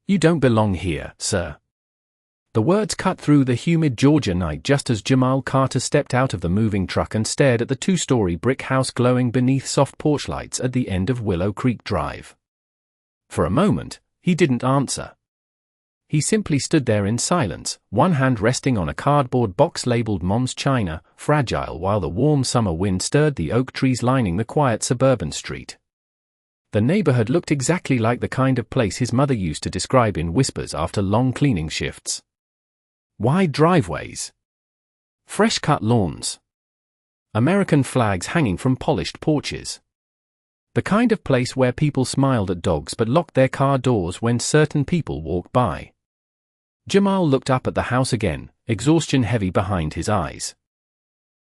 "You don't belong here, sir." The words cut through the humid Georgia night just as Jamal Carter stepped out of the moving truck and stared at the two-story brick house glowing beneath soft porch lights at the end of Willow Creek Drive. For a moment, he didn't answer. He simply stood there in silence, one hand resting on a cardboard box labeled Mom's China, fragile while the warm summer wind stirred the oak trees lining the quiet suburban street. The neighborhood looked exactly like the kind of place his mother used to describe in whispers after long cleaning shifts. Wide driveways. Fresh-cut lawns. American flags hanging from polished porches. The kind of place where people smiled at dogs but locked their car doors when certain people walked by. Jamal looked up at the house again, exhaustion heavy behind his eyes.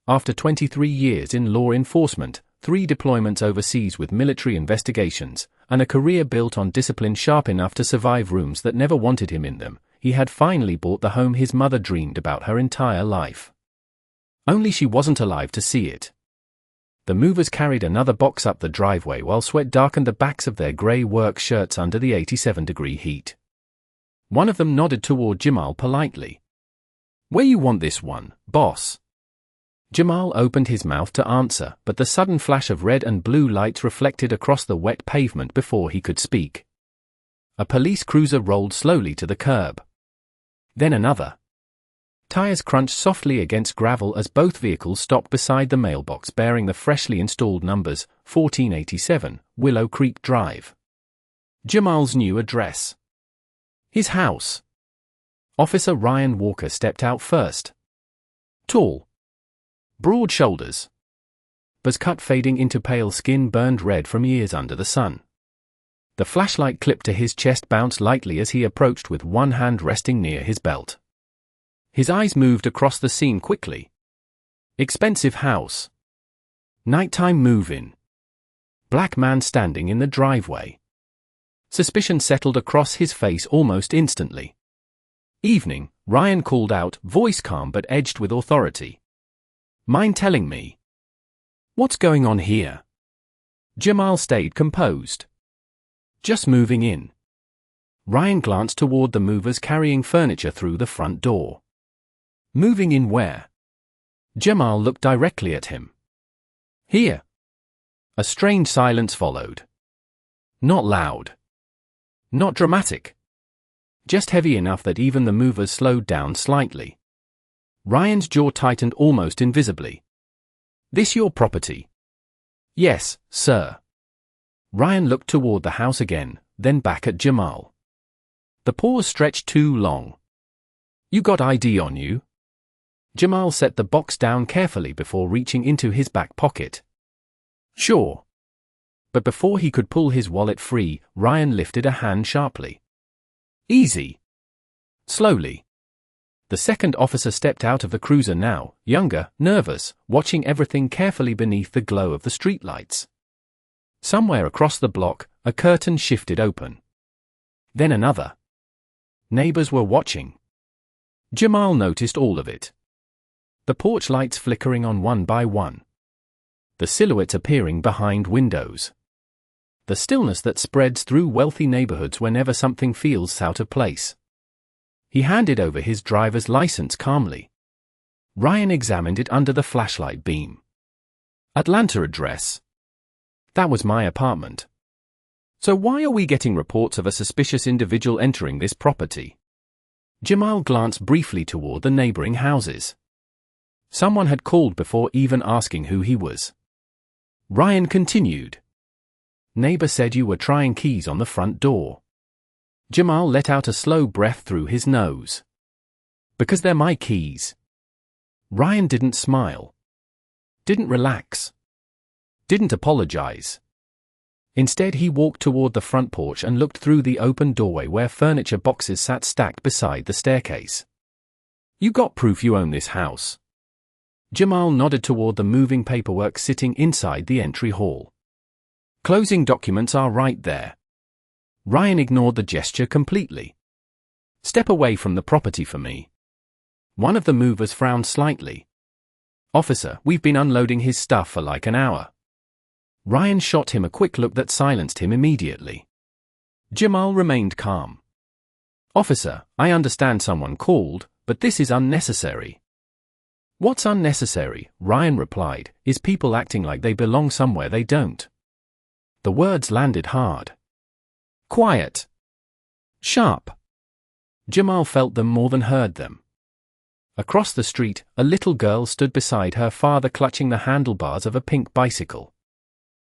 After 23 years in law enforcement, 3 deployments overseas with military investigations, and a career built on discipline sharp enough to survive rooms that never wanted him in them, he had finally bought the home his mother dreamed about her entire life. Only she wasn't alive to see it. The movers carried another box up the driveway while sweat darkened the backs of their gray work shirts under the 87-degree heat. One of them nodded toward Jamal politely. "Where you want this one, boss?" Jamal opened his mouth to answer, but the sudden flash of red and blue lights reflected across the wet pavement before he could speak. A police cruiser rolled slowly to the curb. Then another. Tires crunched softly against gravel as both vehicles stopped beside the mailbox bearing the freshly installed numbers, 1487, Willow Creek Drive. Jamal's new address. His house. Officer Ryan Walker stepped out first. Tall. Broad shoulders. Buzz cut fading into pale skin burned red from years under the sun. The flashlight clipped to his chest bounced lightly as he approached with one hand resting near his belt. His eyes moved across the scene quickly. Expensive house. Nighttime move-in. Black man standing in the driveway. Suspicion settled across his face almost instantly. "Evening," Ryan called out, voice calm but edged with authority. "Mind telling me? What's going on here?" Jamal stayed composed. "Just moving in." Ryan glanced toward the movers carrying furniture through the front door. "Moving in where?" Jamal looked directly at him. "Here." A strange silence followed. Not loud. Not dramatic. Just heavy enough that even the movers slowed down slightly. Ryan's jaw tightened almost invisibly. "This your property?" "Yes, sir." Ryan looked toward the house again, then back at Jamal. The pause stretched too long. "You got ID on you?" Jamal set the box down carefully before reaching into his back pocket. "Sure." But before he could pull his wallet free, Ryan lifted a hand sharply. "Easy." Slowly. The second officer stepped out of the cruiser now, younger, nervous, watching everything carefully beneath the glow of the streetlights. Somewhere across the block, a curtain shifted open. Then another. Neighbors were watching. Jamal noticed all of it. The porch lights flickering on one by one. The silhouettes appearing behind windows. The stillness that spreads through wealthy neighborhoods whenever something feels out of place. He handed over his driver's license calmly. Ryan examined it under the flashlight beam. "Atlanta address." "That was my apartment." "So why are we getting reports of a suspicious individual entering this property?" Jamal glanced briefly toward the neighboring houses. Someone had called before even asking who he was. Ryan continued. "Neighbor said you were trying keys on the front door." Jamal let out a slow breath through his nose. "Because they're my keys." Ryan didn't smile. Didn't relax. Didn't apologize. Instead he walked toward the front porch and looked through the open doorway where furniture boxes sat stacked beside the staircase. "You got proof you own this house?" Jamal nodded toward the moving paperwork sitting inside the entry hall. "Closing documents are right there." Ryan ignored the gesture completely. "Step away from the property for me." One of the movers frowned slightly. "Officer, we've been unloading his stuff for like an hour." Ryan shot him a quick look that silenced him immediately. Jamal remained calm. Officer, I understand someone called, but this is unnecessary. What's unnecessary, Ryan replied, is people acting like they belong somewhere they don't. The words landed hard. Quiet. Sharp. Jamal felt them more than heard them. Across the street, a little girl stood beside her father clutching the handlebars of a pink bicycle.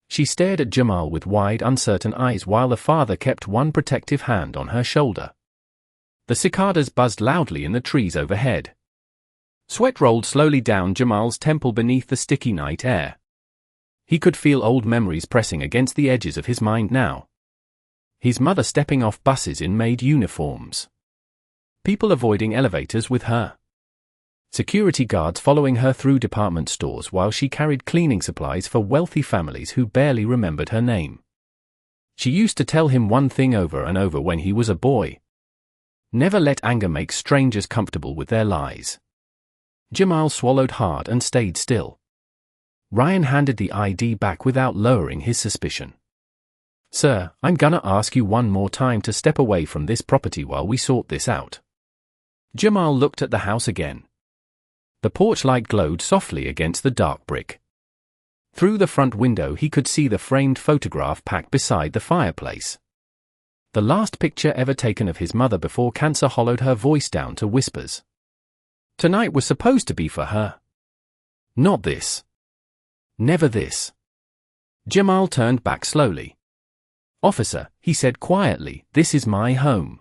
She stared at Jamal with wide, uncertain eyes while the father kept one protective hand on her shoulder. The cicadas buzzed loudly in the trees overhead. Sweat rolled slowly down Jamal's temple beneath the sticky night air. He could feel old memories pressing against the edges of his mind now. His mother stepping off buses in maid uniforms. People avoiding elevators with her. Security guards following her through department stores while she carried cleaning supplies for wealthy families who barely remembered her name. She used to tell him one thing over and over when he was a boy. Never let anger make strangers comfortable with their lies. Jamal swallowed hard and stayed still. Ryan handed the ID back without lowering his suspicion. Sir, I'm gonna ask you one more time to step away from this property while we sort this out. Jamal looked at the house again. The porch light glowed softly against the dark brick. Through the front window he could see the framed photograph packed beside the fireplace. The last picture ever taken of his mother before cancer hollowed her voice down to whispers. Tonight was supposed to be for her. Not this. Never this. Jamal turned back slowly. Officer, he said quietly, this is my home.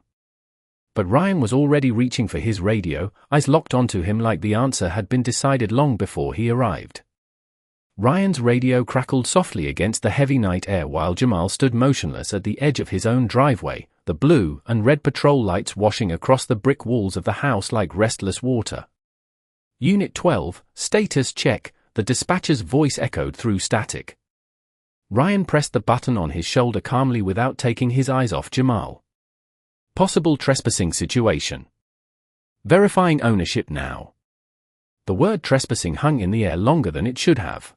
But Ryan was already reaching for his radio, eyes locked onto him like the answer had been decided long before he arrived. Ryan's radio crackled softly against the heavy night air while Jamal stood motionless at the edge of his own driveway, the blue and red patrol lights washing across the brick walls of the house like restless water. Unit 12, status check, the dispatcher's voice echoed through static. Ryan pressed the button on his shoulder calmly without taking his eyes off Jamal. Possible trespassing situation. Verifying ownership now. The word trespassing hung in the air longer than it should have.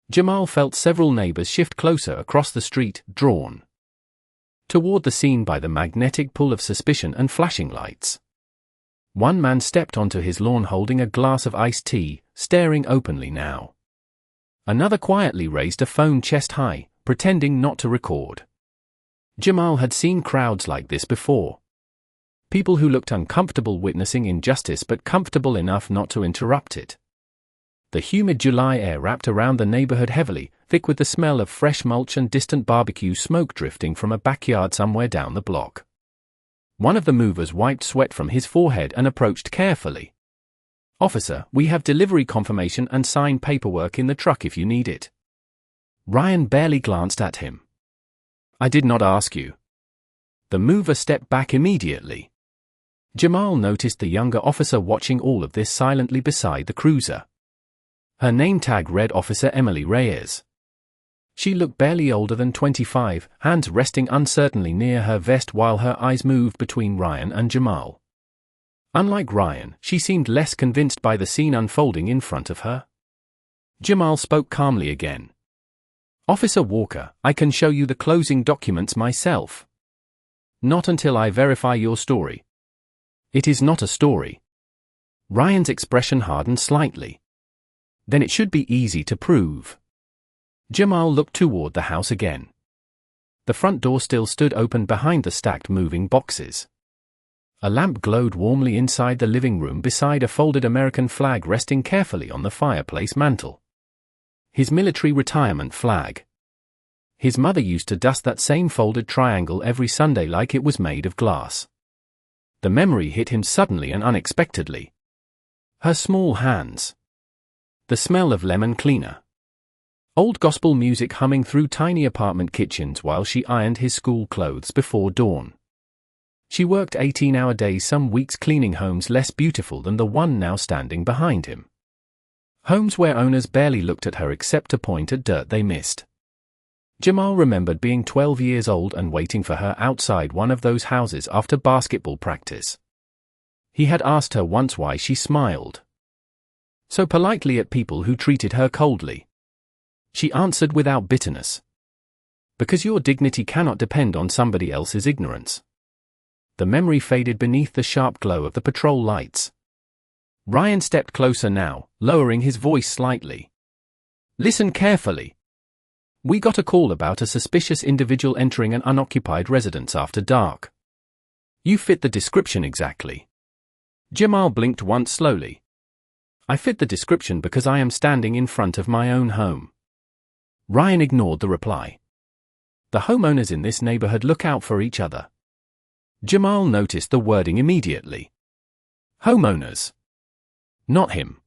Jamal felt several neighbors shift closer across the street, drawn toward the scene by the magnetic pull of suspicion and flashing lights. One man stepped onto his lawn holding a glass of iced tea, staring openly now. Another quietly raised a phone chest high, pretending not to record. Jamal had seen crowds like this before. People who looked uncomfortable witnessing injustice but comfortable enough not to interrupt it. The humid July air wrapped around the neighborhood heavily, thick with the smell of fresh mulch and distant barbecue smoke drifting from a backyard somewhere down the block. One of the movers wiped sweat from his forehead and approached carefully. Officer, we have delivery confirmation and signed paperwork in the truck if you need it. Ryan barely glanced at him. I did not ask you. The mover stepped back immediately. Jamal noticed the younger officer watching all of this silently beside the cruiser. Her name tag read Officer Emily Reyes. She looked barely older than 25, hands resting uncertainly near her vest while her eyes moved between Ryan and Jamal. Unlike Ryan, she seemed less convinced by the scene unfolding in front of her. Jamal spoke calmly again. Officer Walker, I can show you the closing documents myself. Not until I verify your story. It is not a story. Ryan's expression hardened slightly. Then it should be easy to prove. Jamal looked toward the house again. The front door still stood open behind the stacked moving boxes. A lamp glowed warmly inside the living room beside a folded American flag resting carefully on the fireplace mantel. His military retirement flag. His mother used to dust that same folded triangle every Sunday like it was made of glass. The memory hit him suddenly and unexpectedly. Her small hands. The smell of lemon cleaner. Old gospel music humming through tiny apartment kitchens while she ironed his school clothes before dawn. She worked 18-hour days some weeks cleaning homes less beautiful than the one now standing behind him. Homes where owners barely looked at her except to point at dirt they missed. Jamal remembered being 12 years old and waiting for her outside one of those houses after basketball practice. He had asked her once why she smiled so politely at people who treated her coldly. She answered without bitterness. Because your dignity cannot depend on somebody else's ignorance. The memory faded beneath the sharp glow of the patrol lights. Ryan stepped closer now, lowering his voice slightly. Listen carefully. We got a call about a suspicious individual entering an unoccupied residence after dark. You fit the description exactly. Jamal blinked once slowly. I fit the description because I am standing in front of my own home. Ryan ignored the reply. The homeowners in this neighborhood look out for each other. Jamal noticed the wording immediately. Homeowners. Not him.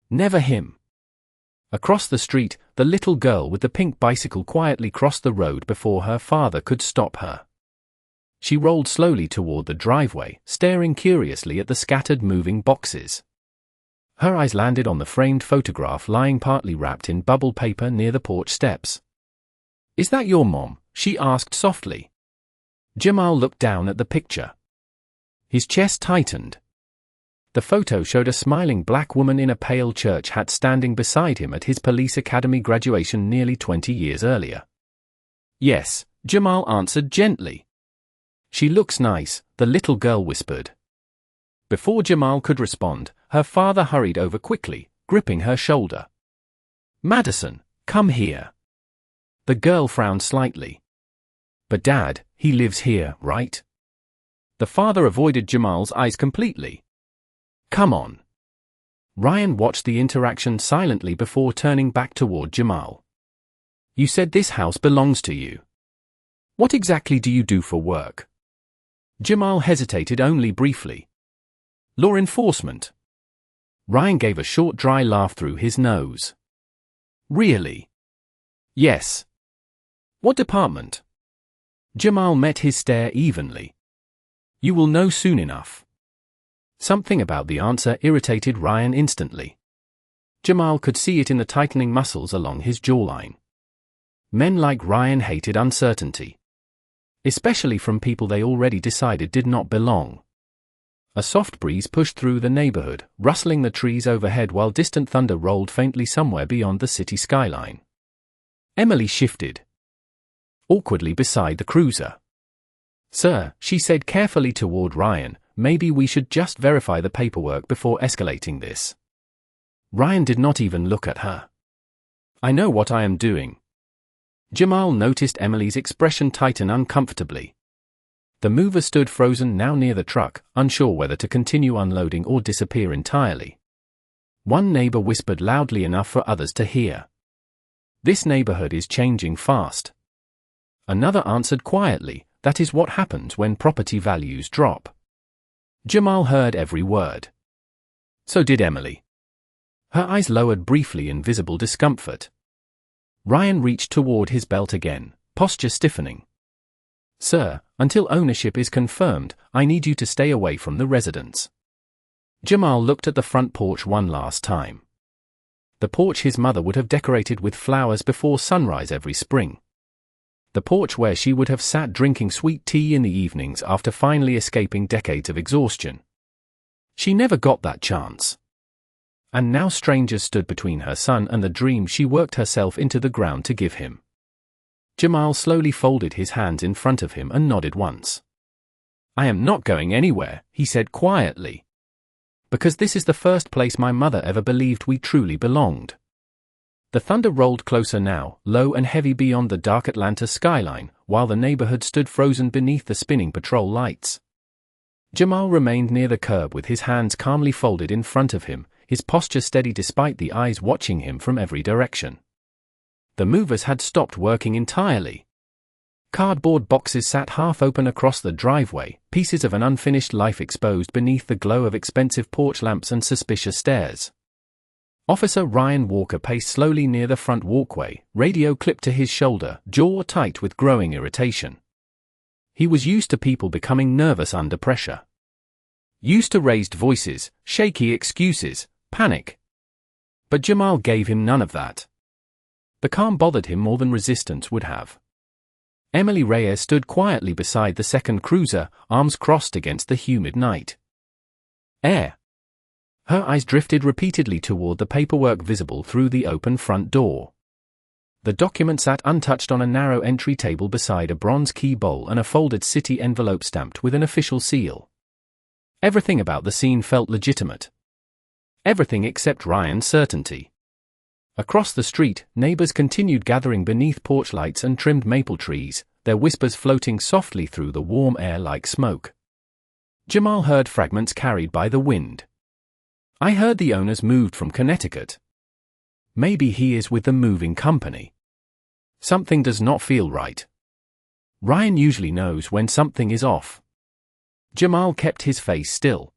Never him. Across the street, the little girl with the pink bicycle quietly crossed the road before her father could stop her. She rolled slowly toward the driveway, staring curiously at the scattered moving boxes. Her eyes landed on the framed photograph lying partly wrapped in bubble paper near the porch steps. Is that your mom? She asked softly. Jamal looked down at the picture. His chest tightened. The photo showed a smiling black woman in a pale church hat standing beside him at his police academy graduation nearly 20 years earlier. Yes, Jamal answered gently. She looks nice, the little girl whispered. Before Jamal could respond, her father hurried over quickly, gripping her shoulder. Madison, come here. The girl frowned slightly. But Dad, he lives here, right? The father avoided Jamal's eyes completely. Come on. Ryan watched the interaction silently before turning back toward Jamal. You said this house belongs to you. What exactly do you do for work? Jamal hesitated only briefly. Law enforcement. Ryan gave a short dry laugh through his nose. Really? Yes. What department? Jamal met his stare evenly. You will know soon enough. Something about the answer irritated Ryan instantly. Jamal could see it in the tightening muscles along his jawline. Men like Ryan hated uncertainty. Especially from people they already decided did not belong. A soft breeze pushed through the neighborhood, rustling the trees overhead while distant thunder rolled faintly somewhere beyond the city skyline. Emily shifted awkwardly beside the cruiser. Sir, she said carefully toward Ryan, maybe we should just verify the paperwork before escalating this. Ryan did not even look at her. I know what I am doing. Jamal noticed Emily's expression tighten uncomfortably. The mover stood frozen now near the truck, unsure whether to continue unloading or disappear entirely. One neighbor whispered loudly enough for others to hear. This neighborhood is changing fast. Another answered quietly, that is what happens when property values drop. Jamal heard every word. So did Emily. Her eyes lowered briefly in visible discomfort. Ryan reached toward his belt again, posture stiffening. Sir, until ownership is confirmed, I need you to stay away from the residence. Jamal looked at the front porch one last time. The porch his mother would have decorated with flowers before sunrise every spring. The porch where she would have sat drinking sweet tea in the evenings after finally escaping decades of exhaustion. She never got that chance. And now strangers stood between her son and the dream she worked herself into the ground to give him. Jamal slowly folded his hands in front of him and nodded once. I am not going anywhere, he said quietly. Because this is the first place my mother ever believed we truly belonged. The thunder rolled closer now, low and heavy beyond the dark Atlanta skyline, while the neighborhood stood frozen beneath the spinning patrol lights. Jamal remained near the curb with his hands calmly folded in front of him, his posture steady despite the eyes watching him from every direction. The movers had stopped working entirely. Cardboard boxes sat half open across the driveway, pieces of an unfinished life exposed beneath the glow of expensive porch lamps and suspicious stares. Officer Ryan Walker paced slowly near the front walkway, radio clipped to his shoulder, jaw tight with growing irritation. He was used to people becoming nervous under pressure. Used to raised voices, shaky excuses, panic. But Jamal gave him none of that. The calm bothered him more than resistance would have. Emily Reyes stood quietly beside the second cruiser, arms crossed against the humid night. Air. Her eyes drifted repeatedly toward the paperwork visible through the open front door. The document sat untouched on a narrow entry table beside a bronze key bowl and a folded city envelope stamped with an official seal. Everything about the scene felt legitimate. Everything except Ryan's certainty. Across the street, neighbors continued gathering beneath porch lights and trimmed maple trees, their whispers floating softly through the warm air like smoke. Jamal heard fragments carried by the wind. I heard the owners moved from Connecticut. Maybe he is with the moving company. Something does not feel right. Ryan usually knows when something is off. Jamal kept his face still.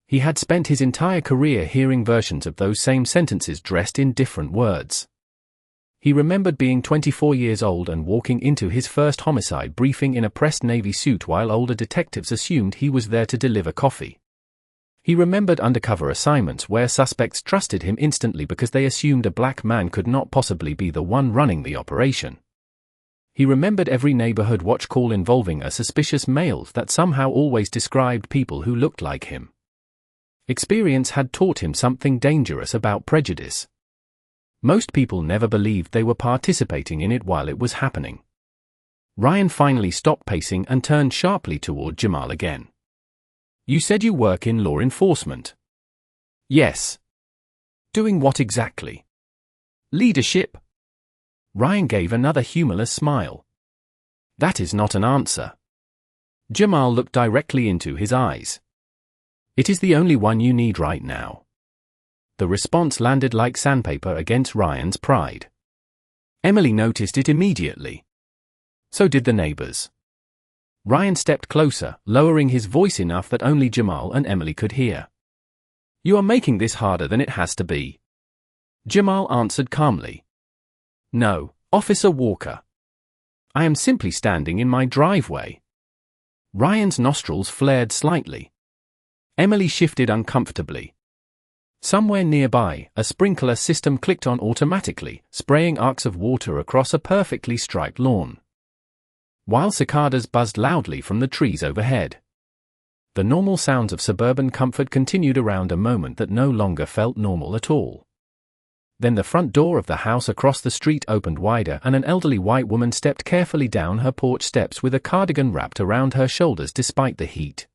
He had spent his entire career hearing versions of those same sentences dressed in different words. He remembered being 24 years old and walking into his first homicide briefing in a pressed navy suit while older detectives assumed he was there to deliver coffee. He remembered undercover assignments where suspects trusted him instantly because they assumed a black man could not possibly be the one running the operation. He remembered every neighborhood watch call involving a suspicious male that somehow always described people who looked like him. Experience had taught him something dangerous about prejudice. Most people never believed they were participating in it while it was happening. Ryan finally stopped pacing and turned sharply toward Jamal again. You said you work in law enforcement. Yes. Doing what exactly? Leadership. Ryan gave another humorless smile. That is not an answer. Jamal looked directly into his eyes. It is the only one you need right now. The response landed like sandpaper against Ryan's pride. Emily noticed it immediately. So did the neighbors. Ryan stepped closer, lowering his voice enough that only Jamal and Emily could hear. You are making this harder than it has to be. Jamal answered calmly. No, Officer Walker. I am simply standing in my driveway. Ryan's nostrils flared slightly. Emily shifted uncomfortably. Somewhere nearby, a sprinkler system clicked on automatically, spraying arcs of water across a perfectly striped lawn, while cicadas buzzed loudly from the trees overhead. The normal sounds of suburban comfort continued around a moment that no longer felt normal at all. Then the front door of the house across the street opened wider and an elderly white woman stepped carefully down her porch steps with a cardigan wrapped around her shoulders despite the heat.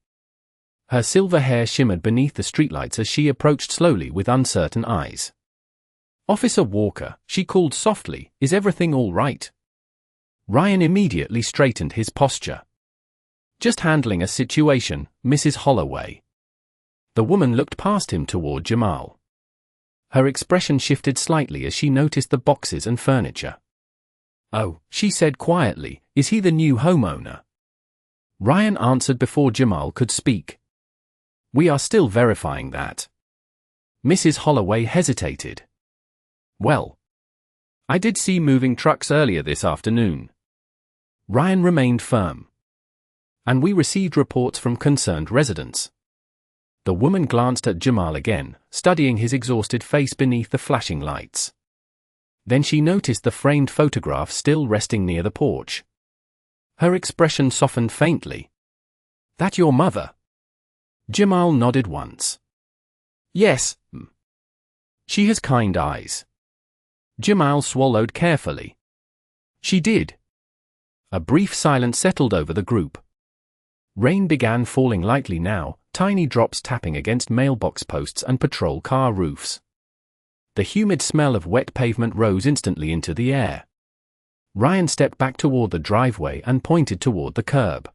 Her silver hair shimmered beneath the streetlights as she approached slowly with uncertain eyes. Officer Walker, she called softly, is everything all right? Ryan immediately straightened his posture. Just handling a situation, Mrs. Holloway. The woman looked past him toward Jamal. Her expression shifted slightly as she noticed the boxes and furniture. Oh, she said quietly, is he the new homeowner? Ryan answered before Jamal could speak. We are still verifying that. Mrs. Holloway hesitated. Well, I did see moving trucks earlier this afternoon. Ryan remained firm. And we received reports from concerned residents. The woman glanced at Jamal again, studying his exhausted face beneath the flashing lights. Then she noticed the framed photograph still resting near the porch. Her expression softened faintly. That your mother? Jamal nodded once. Yes. She has kind eyes. Jamal swallowed carefully. She did. A brief silence settled over the group. Rain began falling lightly now, tiny drops tapping against mailbox posts and patrol car roofs. The humid smell of wet pavement rose instantly into the air. Ryan stepped back toward the driveway and pointed toward the curb.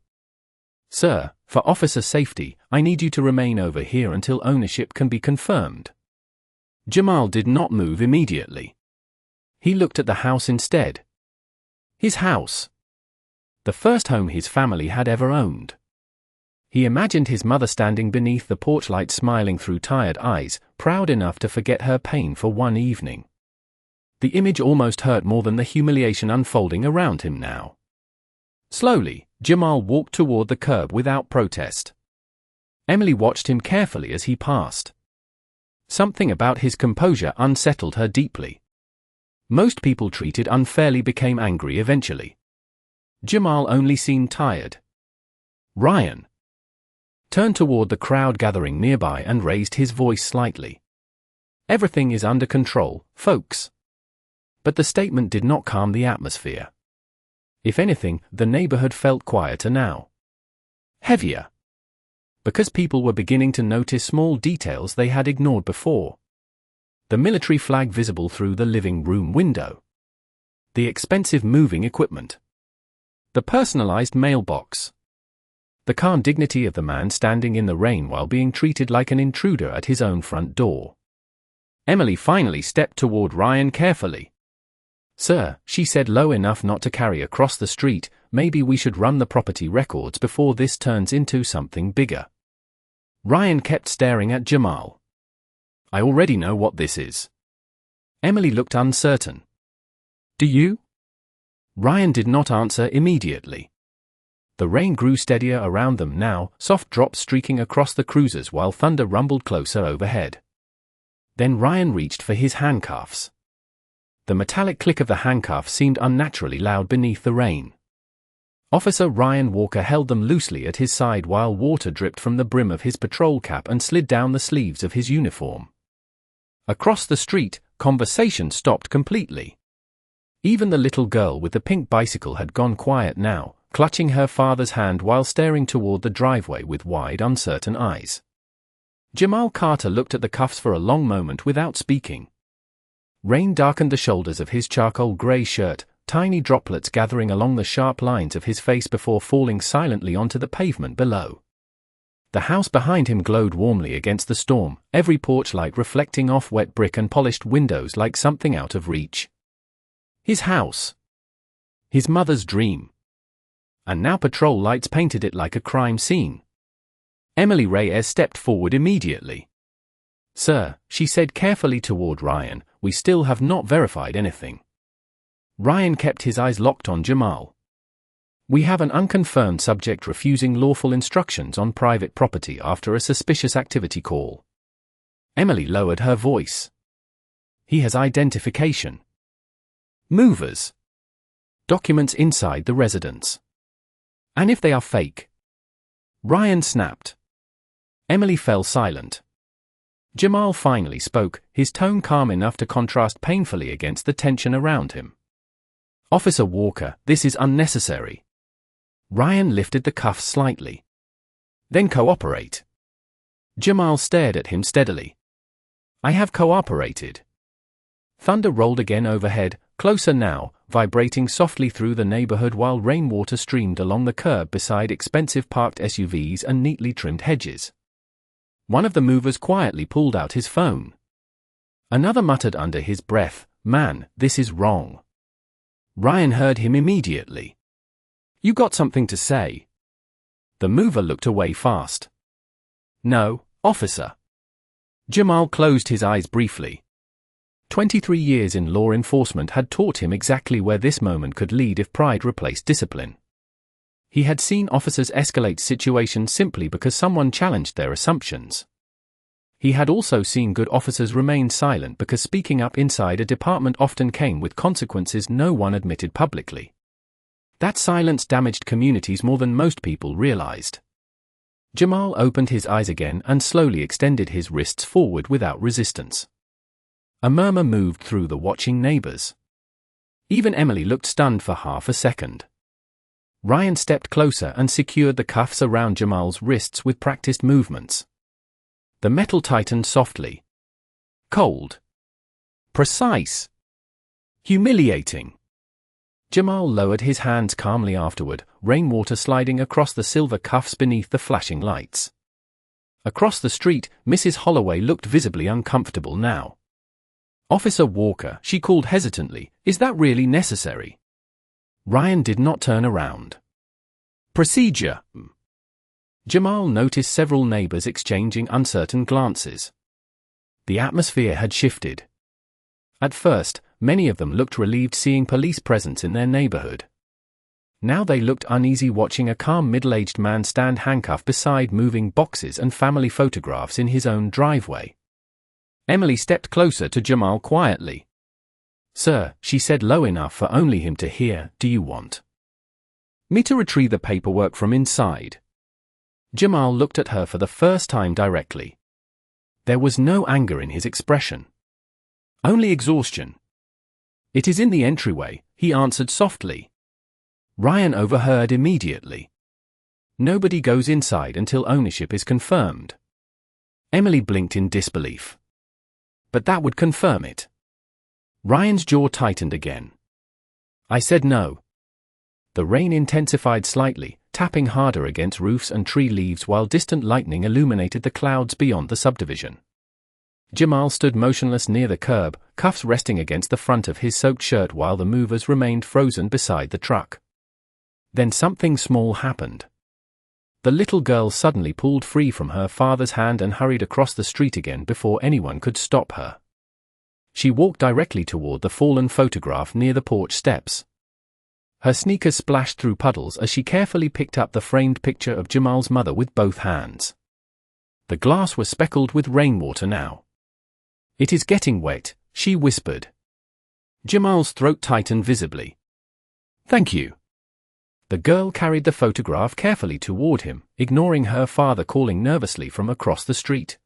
Sir, for officer safety, I need you to remain over here until ownership can be confirmed. Jamal did not move immediately. He looked at the house instead. His house. The first home his family had ever owned. He imagined his mother standing beneath the porch light smiling through tired eyes, proud enough to forget her pain for one evening. The image almost hurt more than the humiliation unfolding around him now. Slowly, Jamal walked toward the curb without protest. Emily watched him carefully as he passed. Something about his composure unsettled her deeply. Most people treated unfairly became angry eventually. Jamal only seemed tired. Ryan turned toward the crowd gathering nearby and raised his voice slightly. Everything is under control, folks. But the statement did not calm the atmosphere. If anything, the neighborhood felt quieter now. Heavier. Because people were beginning to notice small details they had ignored before. The military flag visible through the living room window. The expensive moving equipment. The personalized mailbox. The calm dignity of the man standing in the rain while being treated like an intruder at his own front door. Emily finally stepped toward Ryan carefully. "Sir," she said low enough not to carry across the street, "maybe we should run the property records before this turns into something bigger." Ryan kept staring at Jamal. "I already know what this is." Emily looked uncertain. "Do you?" Ryan did not answer immediately. The rain grew steadier around them now, soft drops streaking across the cruisers while thunder rumbled closer overhead. Then Ryan reached for his handcuffs. The metallic click of the handcuffs seemed unnaturally loud beneath the rain. Officer Ryan Walker held them loosely at his side while water dripped from the brim of his patrol cap and slid down the sleeves of his uniform. Across the street, conversation stopped completely. Even the little girl with the pink bicycle had gone quiet now, clutching her father's hand while staring toward the driveway with wide, uncertain eyes. Jamal Carter looked at the cuffs for a long moment without speaking. Rain darkened the shoulders of his charcoal gray shirt, tiny droplets gathering along the sharp lines of his face before falling silently onto the pavement below. The house behind him glowed warmly against the storm, every porch light reflecting off wet brick and polished windows like something out of reach. His house. His mother's dream. And now patrol lights painted it like a crime scene. Emily Reyes stepped forward immediately. "Sir," she said carefully toward Ryan, "we still have not verified anything." Ryan kept his eyes locked on Jamal. "We have an unconfirmed subject refusing lawful instructions on private property after a suspicious activity call." Emily lowered her voice. "He has identification. Movers. Documents inside the residence. And if they are fake?" Ryan snapped. Emily fell silent. Jamal finally spoke, his tone calm enough to contrast painfully against the tension around him. "Officer Walker, this is unnecessary." Ryan lifted the cuffs slightly. "Then cooperate." Jamal stared at him steadily. "I have cooperated." Thunder rolled again overhead, closer now, vibrating softly through the neighborhood while rainwater streamed along the curb beside expensive parked SUVs and neatly trimmed hedges. One of the movers quietly pulled out his phone. Another muttered under his breath, "Man, this is wrong." Ryan heard him immediately. "You got something to say?" The mover looked away fast. "No, officer." Jamal closed his eyes briefly. 23 years in law enforcement had taught him exactly where this moment could lead if pride replaced discipline. He had seen officers escalate situations simply because someone challenged their assumptions. He had also seen good officers remain silent because speaking up inside a department often came with consequences no one admitted publicly. That silence damaged communities more than most people realized. Jamal opened his eyes again and slowly extended his wrists forward without resistance. A murmur moved through the watching neighbors. Even Emily looked stunned for half a second. Ryan stepped closer and secured the cuffs around Jamal's wrists with practiced movements. The metal tightened softly. Cold. Precise. Humiliating. Jamal lowered his hands calmly afterward, rainwater sliding across the silver cuffs beneath the flashing lights. Across the street, Mrs. Holloway looked visibly uncomfortable now. "Officer Walker," she called hesitantly, "is that really necessary?" Ryan did not turn around. "Procedure." Jamal noticed several neighbors exchanging uncertain glances. The atmosphere had shifted. At first, many of them looked relieved seeing police presence in their neighborhood. Now they looked uneasy watching a calm middle-aged man stand handcuffed beside moving boxes and family photographs in his own driveway. Emily stepped closer to Jamal quietly. "Sir," she said low enough for only him to hear, "do you want me to retrieve the paperwork from inside?" Jamal looked at her for the first time directly. There was no anger in his expression. Only exhaustion. "It is in the entryway," he answered softly. Ryan overheard immediately. "Nobody goes inside until ownership is confirmed." Emily blinked in disbelief. "But that would confirm it." Ryan's jaw tightened again. "I said no." The rain intensified slightly, tapping harder against roofs and tree leaves while distant lightning illuminated the clouds beyond the subdivision. Jamal stood motionless near the curb, cuffs resting against the front of his soaked shirt while the movers remained frozen beside the truck. Then something small happened. The little girl suddenly pulled free from her father's hand and hurried across the street again before anyone could stop her. She walked directly toward the fallen photograph near the porch steps. Her sneakers splashed through puddles as she carefully picked up the framed picture of Jamal's mother with both hands. The glass was speckled with rainwater now. "It is getting wet," she whispered. Jamal's throat tightened visibly. "Thank you." The girl carried the photograph carefully toward him, ignoring her father calling nervously from across the street.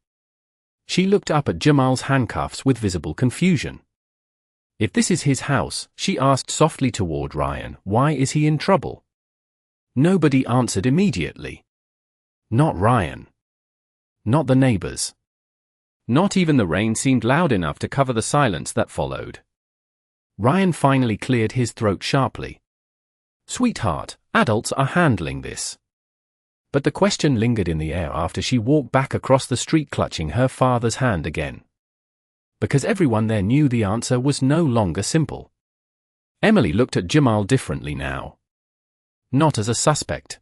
She looked up at Jamal's handcuffs with visible confusion. "If this is his house," she asked softly toward Ryan, "why is he in trouble?" Nobody answered immediately. Not Ryan. Not the neighbors. Not even the rain seemed loud enough to cover the silence that followed. Ryan finally cleared his throat sharply. "Sweetheart, adults are handling this." But the question lingered in the air after she walked back across the street clutching her father's hand again. Because everyone there knew the answer was no longer simple. Emily looked at Jamal differently now. Not as a suspect.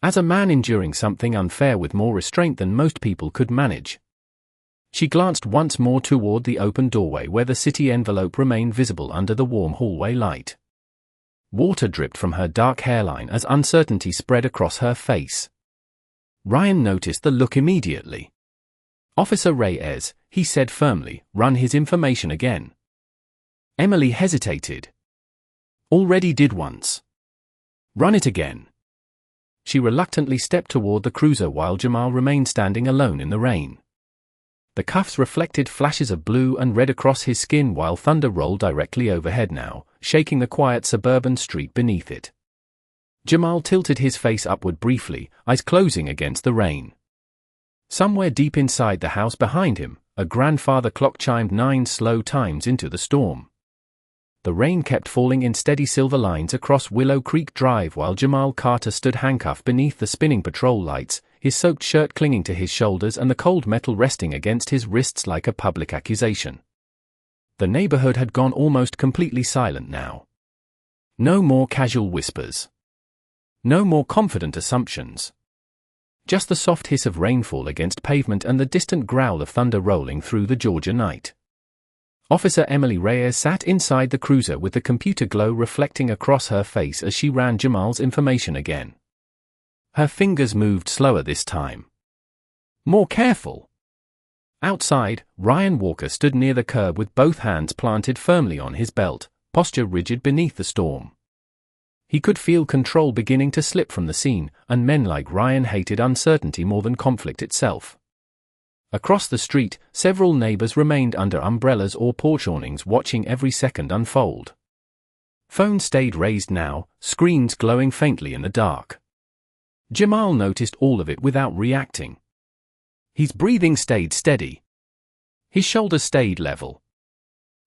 As a man enduring something unfair with more restraint than most people could manage. She glanced once more toward the open doorway where the city envelope remained visible under the warm hallway light. Water dripped from her dark hairline as uncertainty spread across her face. Ryan noticed the look immediately. "Officer Reyes," he said firmly, "run his information again." Emily hesitated. "Already did once." "Run it again." She reluctantly stepped toward the cruiser while Jamal remained standing alone in the rain. The cuffs reflected flashes of blue and red across his skin while thunder rolled directly overhead now, shaking the quiet suburban street beneath it. Jamal tilted his face upward briefly, eyes closing against the rain. Somewhere deep inside the house behind him, a grandfather clock chimed 9 slow times into the storm. The rain kept falling in steady silver lines across Willow Creek Drive while Jamal Carter stood handcuffed beneath the spinning patrol lights, his soaked shirt clinging to his shoulders and the cold metal resting against his wrists like a public accusation. The neighborhood had gone almost completely silent now. No more casual whispers. No more confident assumptions. Just the soft hiss of rainfall against pavement and the distant growl of thunder rolling through the Georgia night. Officer Emily Reyes sat inside the cruiser with the computer glow reflecting across her face as she ran Jamal's information again. Her fingers moved slower this time. More careful. Outside, Ryan Walker stood near the curb with both hands planted firmly on his belt, posture rigid beneath the storm. He could feel control beginning to slip from the scene, and men like Ryan hated uncertainty more than conflict itself. Across the street, several neighbors remained under umbrellas or porch awnings watching every second unfold. Phones stayed raised now, screens glowing faintly in the dark. Jamal noticed all of it without reacting. His breathing stayed steady. His shoulders stayed level.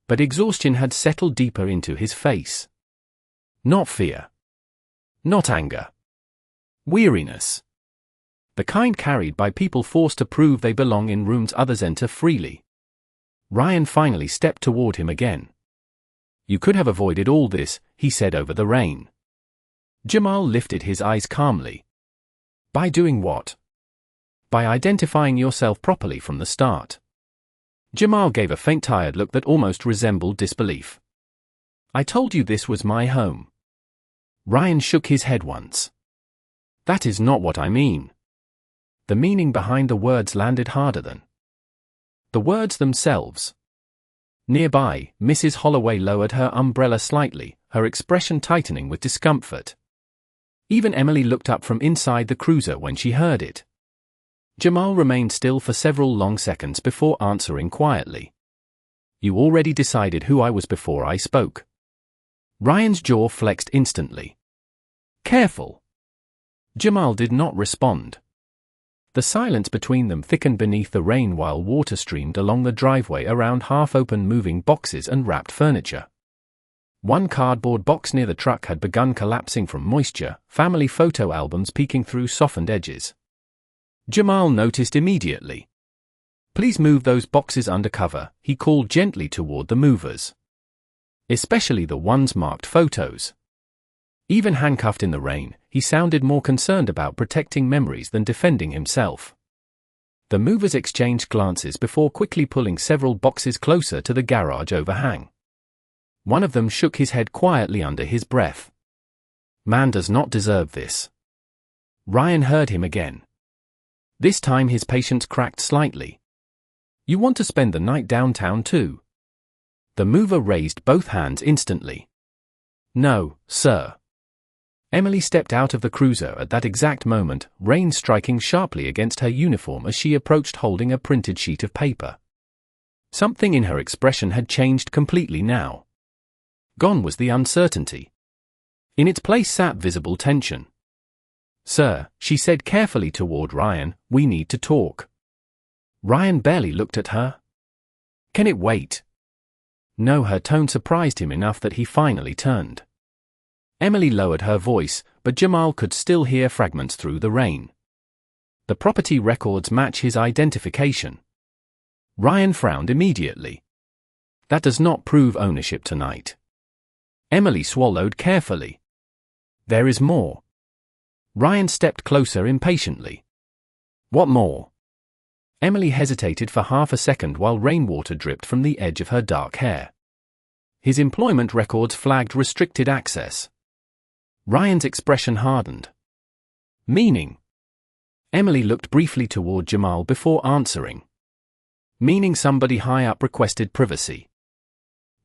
But exhaustion had settled deeper into his face. Not fear. Not anger. Weariness. The kind carried by people forced to prove they belong in rooms others enter freely. Ryan finally stepped toward him again. "You could have avoided all this," he said over the rain. Jamal lifted his eyes calmly. "By doing what?" "By identifying yourself properly from the start." Jamal gave a faint tired look that almost resembled disbelief. "I told you this was my home." Ryan shook his head once. "That is not what I mean." The meaning behind the words landed harder than the words themselves. Nearby, Mrs. Holloway lowered her umbrella slightly, her expression tightening with discomfort. Even Emily looked up from inside the cruiser when she heard it. Jamal remained still for several long seconds before answering quietly. You already decided who I was before I spoke. Ryan's jaw flexed instantly. Careful. Jamal did not respond. The silence between them thickened beneath the rain while water streamed along the driveway around half-open moving boxes and wrapped furniture. One cardboard box near the truck had begun collapsing from moisture, family photo albums peeking through softened edges. Jamal noticed immediately. Please move those boxes under cover, he called gently toward the movers. Especially the ones marked photos. Even handcuffed in the rain, he sounded more concerned about protecting memories than defending himself. The movers exchanged glances before quickly pulling several boxes closer to the garage overhang. One of them shook his head quietly under his breath. Man does not deserve this. Ryan heard him again. This time his patience cracked slightly. You want to spend the night downtown too? The mover raised both hands instantly. No, sir. Emily stepped out of the cruiser at that exact moment, rain striking sharply against her uniform as she approached holding a printed sheet of paper. Something in her expression had changed completely now. Gone was the uncertainty. In its place sat visible tension. Sir, she said carefully toward Ryan, we need to talk. Ryan barely looked at her. Can it wait? No, her tone surprised him enough that he finally turned. Emily lowered her voice, but Jamal could still hear fragments through the rain. The property records match his identification. Ryan frowned immediately. That does not prove ownership tonight. Emily swallowed carefully. There is more. Ryan stepped closer impatiently. What more? Emily hesitated for half a second while rainwater dripped from the edge of her dark hair. His employment records flagged restricted access. Ryan's expression hardened. Meaning? Emily looked briefly toward Jamal before answering. Meaning somebody high up requested privacy.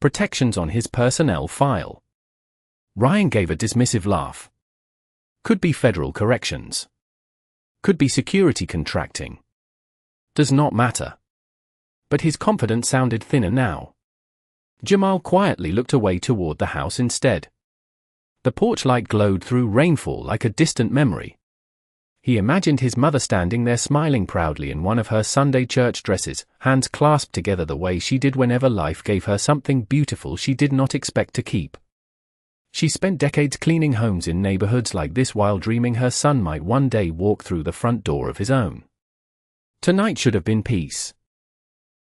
Protections on his personnel file. Ryan gave a dismissive laugh. Could be federal corrections. Could be security contracting. Does not matter. But his confidence sounded thinner now. Jamal quietly looked away toward the house instead. The porch light glowed through rainfall like a distant memory. He imagined his mother standing there smiling proudly in one of her Sunday church dresses, hands clasped together the way she did whenever life gave her something beautiful she did not expect to keep. She spent decades cleaning homes in neighborhoods like this while dreaming her son might one day walk through the front door of his own. Tonight should have been peace.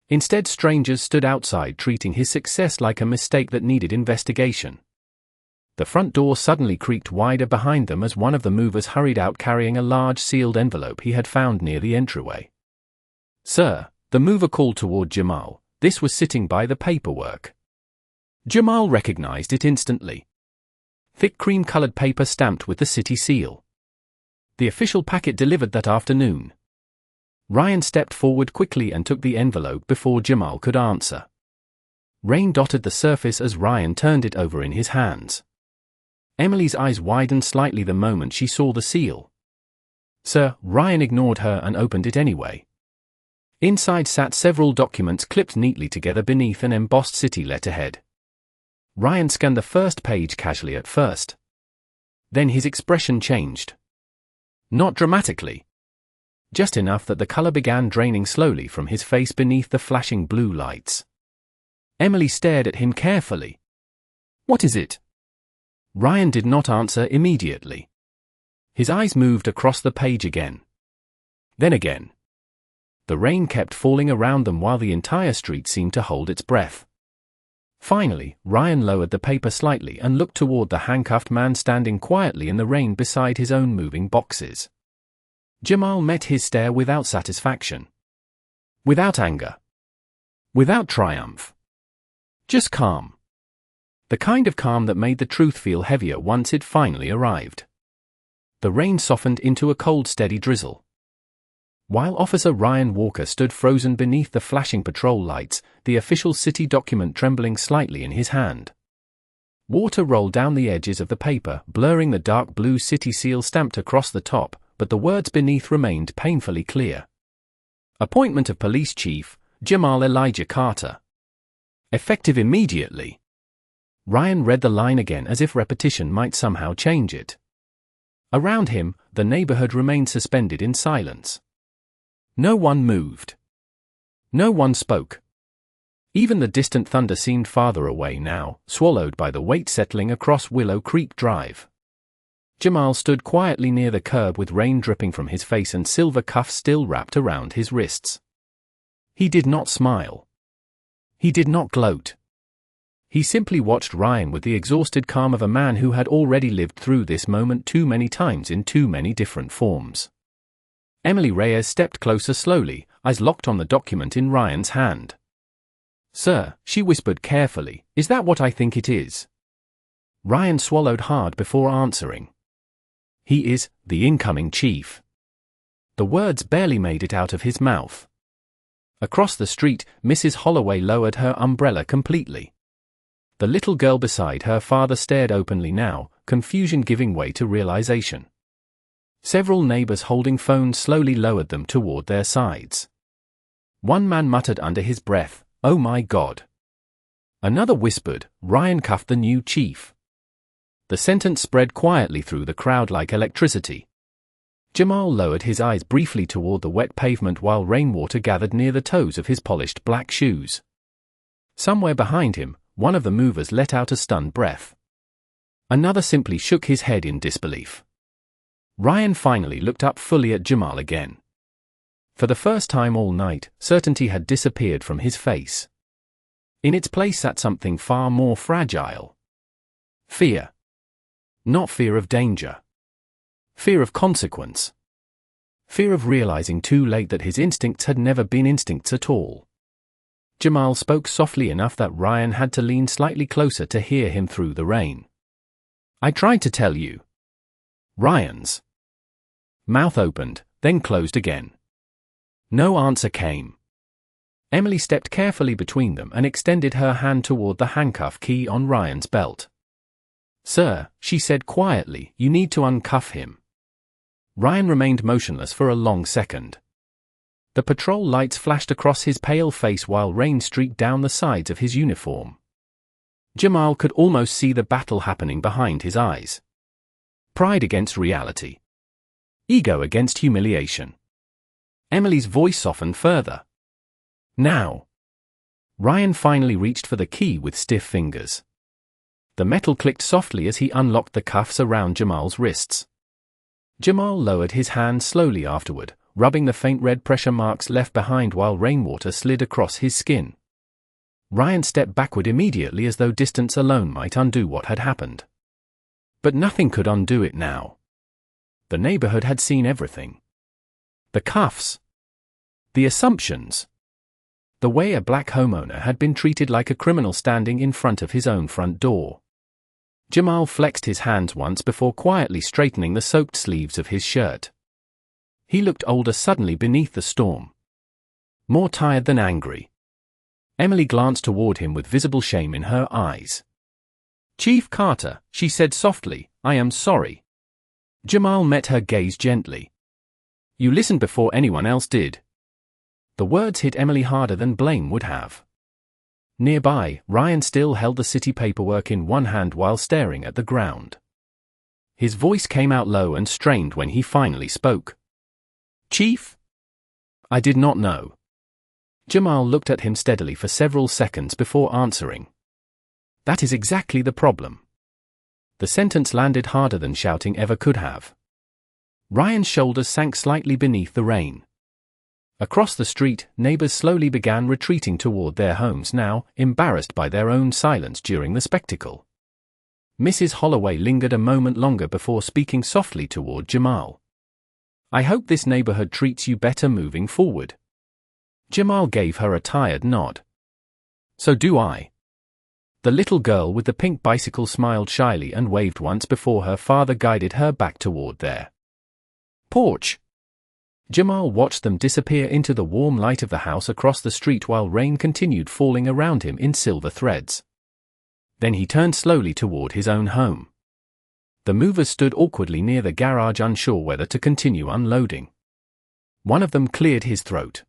Instead, strangers stood outside treating his success like a mistake that needed investigation. The front door suddenly creaked wider behind them as one of the movers hurried out carrying a large sealed envelope he had found near the entryway. Sir, the mover called toward Jamal. This was sitting by the paperwork. Jamal recognized it instantly. Thick cream-colored paper stamped with the city seal. The official packet delivered that afternoon. Ryan stepped forward quickly and took the envelope before Jamal could answer. Rain dotted the surface as Ryan turned it over in his hands. Emily's eyes widened slightly the moment she saw the seal. Sir, Ryan ignored her and opened it anyway. Inside sat several documents clipped neatly together beneath an embossed city letterhead. Ryan scanned the first page casually at first. Then his expression changed. Not dramatically. Just enough that the color began draining slowly from his face beneath the flashing blue lights. Emily stared at him carefully. What is it? Ryan did not answer immediately. His eyes moved across the page again. Then again. The rain kept falling around them while the entire street seemed to hold its breath. Finally, Ryan lowered the paper slightly and looked toward the handcuffed man standing quietly in the rain beside his own moving boxes. Jamal met his stare without satisfaction. Without anger. Without triumph. Just calm. The kind of calm that made the truth feel heavier once it finally arrived. The rain softened into a cold, steady drizzle. While Officer Ryan Walker stood frozen beneath the flashing patrol lights, the official city document trembling slightly in his hand. Water rolled down the edges of the paper, blurring the dark blue city seal stamped across the top, but the words beneath remained painfully clear. Appointment of Police Chief, Jamal Elijah Carter. Effective immediately. Ryan read the line again as if repetition might somehow change it. Around him, the neighborhood remained suspended in silence. No one moved. No one spoke. Even the distant thunder seemed farther away now, swallowed by the weight settling across Willow Creek Drive. Jamal stood quietly near the curb with rain dripping from his face and silver cuffs still wrapped around his wrists. He did not smile. He did not gloat. He simply watched Ryan with the exhausted calm of a man who had already lived through this moment too many times in too many different forms. Emily Reyes stepped closer slowly, eyes locked on the document in Ryan's hand. "Sir," she whispered carefully, "is that what I think it is?" Ryan swallowed hard before answering. "He is the incoming chief." The words barely made it out of his mouth. Across the street, Mrs. Holloway lowered her umbrella completely. The little girl beside her father stared openly now, confusion giving way to realization. Several neighbors holding phones slowly lowered them toward their sides. One man muttered under his breath, "Oh my God." Another whispered, "Ryan cuffed the new chief." The sentence spread quietly through the crowd like electricity. Jamal lowered his eyes briefly toward the wet pavement while rainwater gathered near the toes of his polished black shoes. Somewhere behind him, one of the movers let out a stunned breath. Another simply shook his head in disbelief. Ryan finally looked up fully at Jamal again. For the first time all night, certainty had disappeared from his face. In its place sat something far more fragile. Fear. Not fear of danger. Fear of consequence. Fear of realizing too late that his instincts had never been instincts at all. Jamal spoke softly enough that Ryan had to lean slightly closer to hear him through the rain. "I tried to tell you." Ryan's mouth opened, then closed again. No answer came. Emily stepped carefully between them and extended her hand toward the handcuff key on Ryan's belt. "Sir," she said quietly, "you need to uncuff him." Ryan remained motionless for a long second. The patrol lights flashed across his pale face while rain streaked down the sides of his uniform. Jamal could almost see the battle happening behind his eyes. Pride against reality. Ego against humiliation. Emily's voice softened further. "Now." Ryan finally reached for the key with stiff fingers. The metal clicked softly as he unlocked the cuffs around Jamal's wrists. Jamal lowered his hand slowly afterward, rubbing the faint red pressure marks left behind while rainwater slid across his skin. Ryan stepped backward immediately as though distance alone might undo what had happened. But nothing could undo it now. The neighborhood had seen everything. The cuffs. The assumptions. The way a black homeowner had been treated like a criminal standing in front of his own front door. Jamal flexed his hands once before quietly straightening the soaked sleeves of his shirt. He looked older suddenly beneath the storm. More tired than angry. Emily glanced toward him with visible shame in her eyes. "Chief Carter," she said softly, "I am sorry." Jamal met her gaze gently. "You listened before anyone else did." The words hit Emily harder than blame would have. Nearby, Ryan still held the city paperwork in one hand while staring at the ground. His voice came out low and strained when he finally spoke. "Chief?" "I did not know." Jamal looked at him steadily for several seconds before answering. "That is exactly the problem." The sentence landed harder than shouting ever could have. Ryan's shoulders sank slightly beneath the rain. Across the street, neighbors slowly began retreating toward their homes now, embarrassed by their own silence during the spectacle. Mrs. Holloway lingered a moment longer before speaking softly toward Jamal. "I hope this neighborhood treats you better moving forward." Jamal gave her a tired nod. "So do I." The little girl with the pink bicycle smiled shyly and waved once before her father guided her back toward their porch. Jamal watched them disappear into the warm light of the house across the street while rain continued falling around him in silver threads. Then he turned slowly toward his own home. The movers stood awkwardly near the garage, unsure whether to continue unloading. One of them cleared his throat.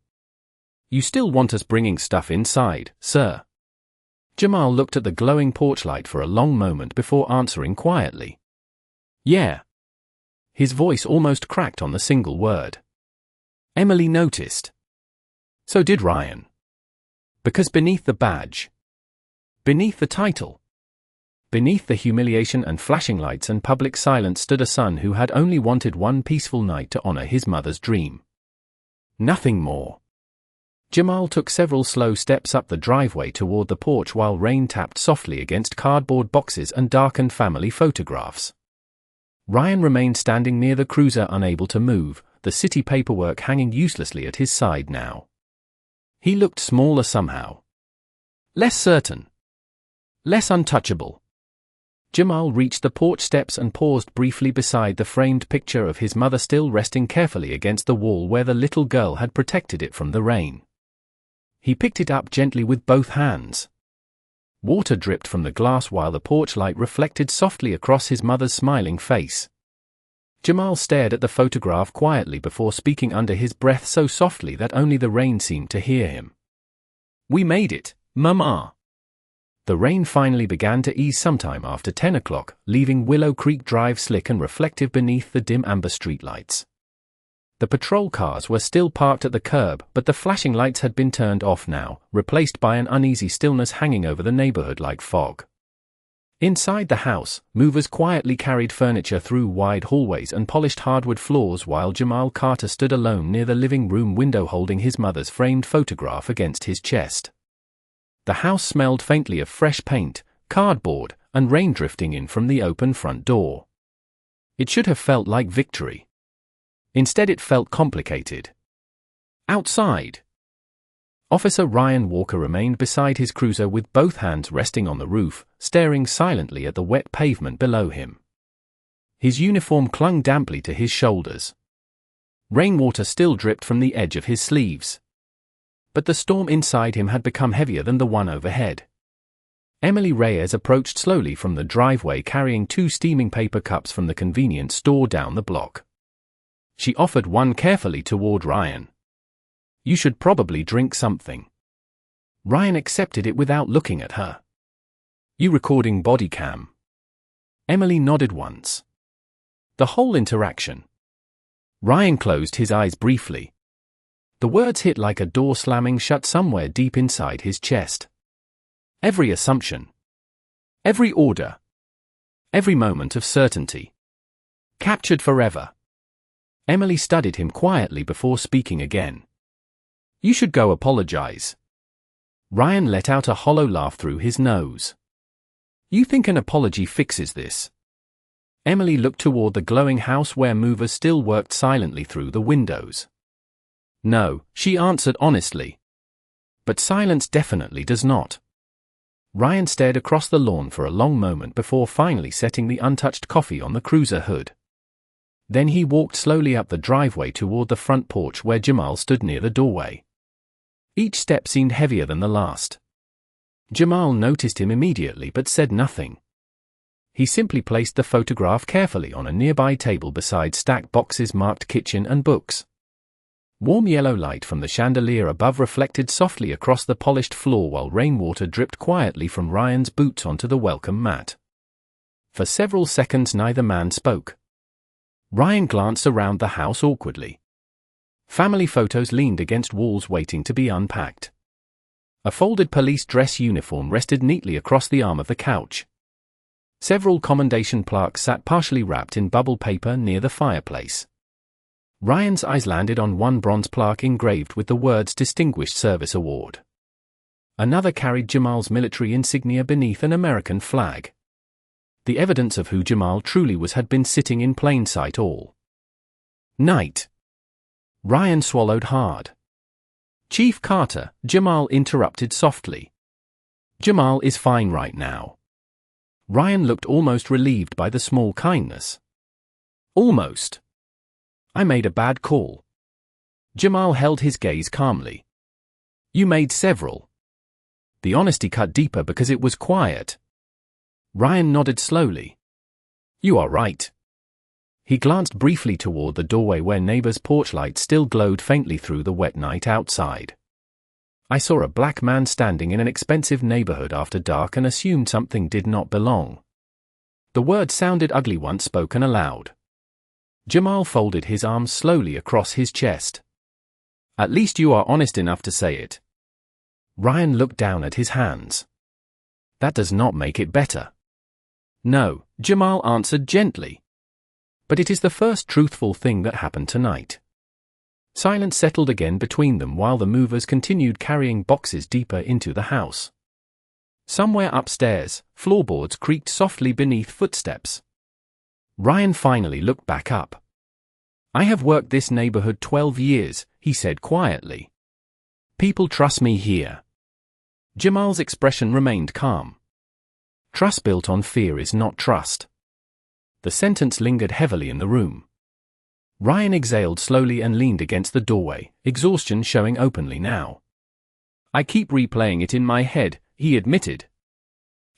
"You still want us bringing stuff inside, sir?" Jamal looked at the glowing porch light for a long moment before answering quietly. Yeah. His voice almost cracked on the single word. Emily noticed. So did Ryan. Because beneath the badge, beneath the title, beneath the humiliation and flashing lights and public silence stood a son who had only wanted one peaceful night to honor his mother's dream. Nothing more. Jamal took several slow steps up the driveway toward the porch while rain tapped softly against cardboard boxes and darkened family photographs. Ryan remained standing near the cruiser, unable to move, the city paperwork hanging uselessly at his side now. He looked smaller somehow. Less certain. Less untouchable. Jamal reached the porch steps and paused briefly beside the framed picture of his mother still resting carefully against the wall where the little girl had protected it from the rain. He picked it up gently with both hands. Water dripped from the glass while the porch light reflected softly across his mother's smiling face. Jamal stared at the photograph quietly before speaking under his breath so softly that only the rain seemed to hear him. We made it, Mama. The rain finally began to ease sometime after 10 o'clock, leaving Willow Creek Drive slick and reflective beneath the dim amber streetlights. The patrol cars were still parked at the curb, but the flashing lights had been turned off now, replaced by an uneasy stillness hanging over the neighborhood like fog. Inside the house, movers quietly carried furniture through wide hallways and polished hardwood floors while Jamal Carter stood alone near the living room window holding his mother's framed photograph against his chest. The house smelled faintly of fresh paint, cardboard, and rain drifting in from the open front door. It should have felt like victory. Instead it felt complicated. Outside. Officer Ryan Walker remained beside his cruiser with both hands resting on the roof, staring silently at the wet pavement below him. His uniform clung damply to his shoulders. Rainwater still dripped from the edge of his sleeves. But the storm inside him had become heavier than the one overhead. Emily Reyes approached slowly from the driveway carrying 2 steaming paper cups from the convenience store down the block. She offered one carefully toward Ryan. You should probably drink something. Ryan accepted it without looking at her. You recording body cam? Emily nodded once. The whole interaction. Ryan closed his eyes briefly. The words hit like a door slamming shut somewhere deep inside his chest. Every assumption. Every order. Every moment of certainty. Captured forever. Emily studied him quietly before speaking again. You should go apologize. Ryan let out a hollow laugh through his nose. You think an apology fixes this? Emily looked toward the glowing house where movers still worked silently through the windows. No, she answered honestly. But silence definitely does not. Ryan stared across the lawn for a long moment before finally setting the untouched coffee on the cruiser hood. Then he walked slowly up the driveway toward the front porch where Jamal stood near the doorway. Each step seemed heavier than the last. Jamal noticed him immediately but said nothing. He simply placed the photograph carefully on a nearby table beside stacked boxes marked kitchen and books. Warm yellow light from the chandelier above reflected softly across the polished floor while rainwater dripped quietly from Ryan's boots onto the welcome mat. For several seconds neither man spoke. Ryan glanced around the house awkwardly. Family photos leaned against walls waiting to be unpacked. A folded police dress uniform rested neatly across the arm of the couch. Several commendation plaques sat partially wrapped in bubble paper near the fireplace. Ryan's eyes landed on one bronze plaque engraved with the words Distinguished Service Award. Another carried Jamal's military insignia beneath an American flag. The evidence of who Jamal truly was had been sitting in plain sight all night. Ryan swallowed hard. Chief Carter, Jamal interrupted softly. Jamal is fine right now. Ryan looked almost relieved by the small kindness. Almost. I made a bad call. Jamal held his gaze calmly. You made several. The honesty cut deeper because it was quiet. Ryan nodded slowly. You are right. He glanced briefly toward the doorway where neighbors' porch lights still glowed faintly through the wet night outside. I saw a black man standing in an expensive neighborhood after dark and assumed something did not belong. The word sounded ugly once spoken aloud. Jamal folded his arms slowly across his chest. At least you are honest enough to say it. Ryan looked down at his hands. That does not make it better. No, Jamal answered gently. But it is the first truthful thing that happened tonight. Silence settled again between them while the movers continued carrying boxes deeper into the house. Somewhere upstairs, floorboards creaked softly beneath footsteps. Ryan finally looked back up. I have worked this neighborhood 12 years, he said quietly. People trust me here. Jamal's expression remained calm. Trust built on fear is not trust. The sentence lingered heavily in the room. Ryan exhaled slowly and leaned against the doorway, exhaustion showing openly now. I keep replaying it in my head, he admitted.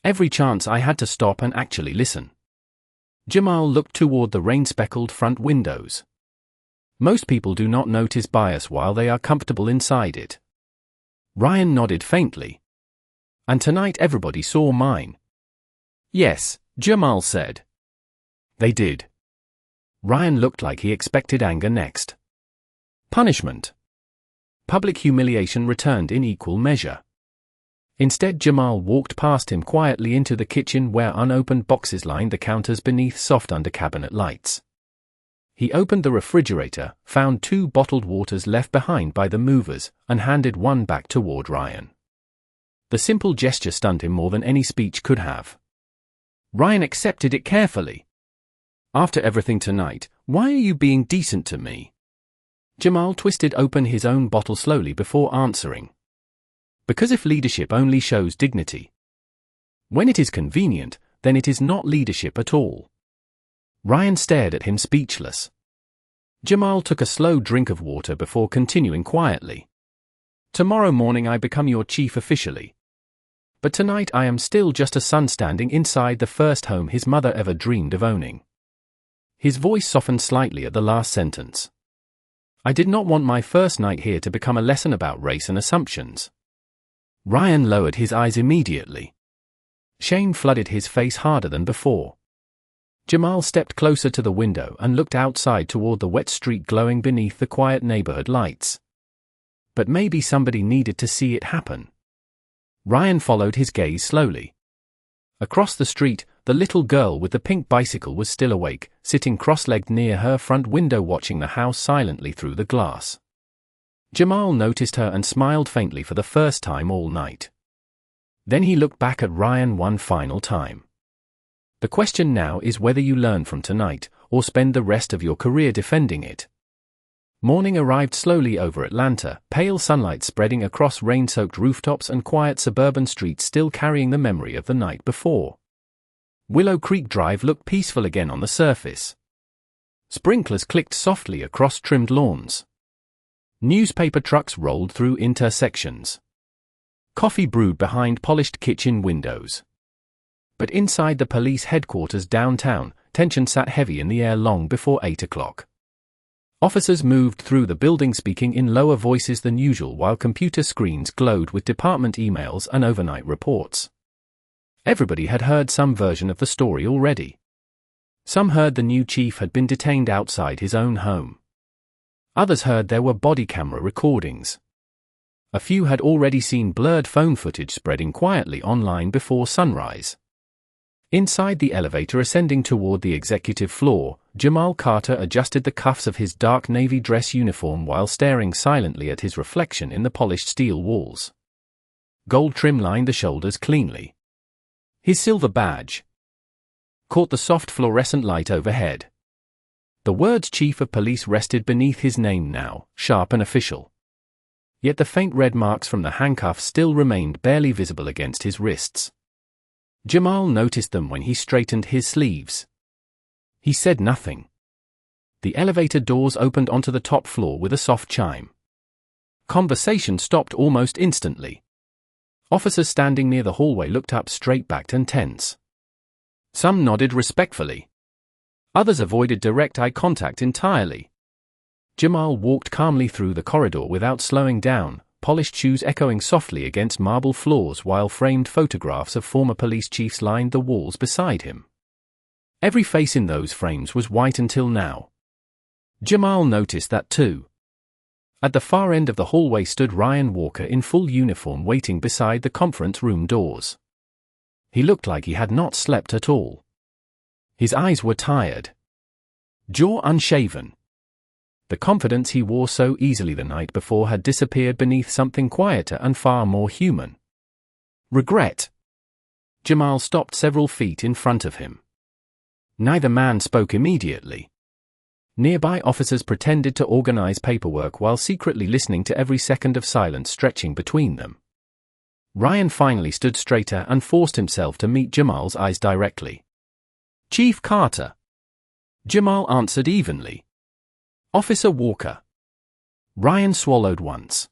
Every chance I had to stop and actually listen. Jamal looked toward the rain-speckled front windows. Most people do not notice bias while they are comfortable inside it. Ryan nodded faintly. And tonight everybody saw mine. Yes, Jamal said. They did. Ryan looked like he expected anger next. Punishment. Public humiliation returned in equal measure. Instead, Jamal walked past him quietly into the kitchen where unopened boxes lined the counters beneath soft under-cabinet lights. He opened the refrigerator, found 2 bottled waters left behind by the movers, and handed one back toward Ryan. The simple gesture stunned him more than any speech could have. Ryan accepted it carefully. After everything tonight, why are you being decent to me? Jamal twisted open his own bottle slowly before answering. Because if leadership only shows dignity, when it is convenient, then it is not leadership at all. Ryan stared at him speechless. Jamal took a slow drink of water before continuing quietly. Tomorrow morning I become your chief officially. But tonight I am still just a son standing inside the first home his mother ever dreamed of owning. His voice softened slightly at the last sentence. I did not want my first night here to become a lesson about race and assumptions. Ryan lowered his eyes immediately. Shame flooded his face harder than before. Jamal stepped closer to the window and looked outside toward the wet street glowing beneath the quiet neighborhood lights. But maybe somebody needed to see it happen. Ryan followed his gaze slowly. Across the street, the little girl with the pink bicycle was still awake, sitting cross-legged near her front window watching the house silently through the glass. Jamal noticed her and smiled faintly for the first time all night. Then he looked back at Ryan one final time. The question now is whether you learn from tonight, or spend the rest of your career defending it. Morning arrived slowly over Atlanta, pale sunlight spreading across rain-soaked rooftops and quiet suburban streets still carrying the memory of the night before. Willow Creek Drive looked peaceful again on the surface. Sprinklers clicked softly across trimmed lawns. Newspaper trucks rolled through intersections. Coffee brewed behind polished kitchen windows. But inside the police headquarters downtown, tension sat heavy in the air long before 8 o'clock. Officers moved through the building speaking in lower voices than usual while computer screens glowed with department emails and overnight reports. Everybody had heard some version of the story already. Some heard the new chief had been detained outside his own home. Others heard there were body camera recordings. A few had already seen blurred phone footage spreading quietly online before sunrise. Inside the elevator ascending toward the executive floor, Jamal Carter adjusted the cuffs of his dark navy dress uniform while staring silently at his reflection in the polished steel walls. Gold trim lined the shoulders cleanly. His silver badge caught the soft fluorescent light overhead. The words Chief of Police rested beneath his name now, sharp and official. Yet the faint red marks from the handcuffs still remained barely visible against his wrists. Jamal noticed them when he straightened his sleeves. He said nothing. The elevator doors opened onto the top floor with a soft chime. Conversation stopped almost instantly. Officers standing near the hallway looked up straight-backed and tense. Some nodded respectfully. Others avoided direct eye contact entirely. Jamal walked calmly through the corridor without slowing down, polished shoes echoing softly against marble floors while framed photographs of former police chiefs lined the walls beside him. Every face in those frames was white until now. Jamal noticed that too. At the far end of the hallway stood Ryan Walker in full uniform waiting beside the conference room doors. He looked like he had not slept at all. His eyes were tired. Jaw unshaven. The confidence he wore so easily the night before had disappeared beneath something quieter and far more human. Regret. Jamal stopped several feet in front of him. Neither man spoke immediately. Nearby officers pretended to organize paperwork while secretly listening to every second of silence stretching between them. Ryan finally stood straighter and forced himself to meet Jamal's eyes directly. "Chief Carter." Jamal answered evenly. "Officer Walker." Ryan swallowed once.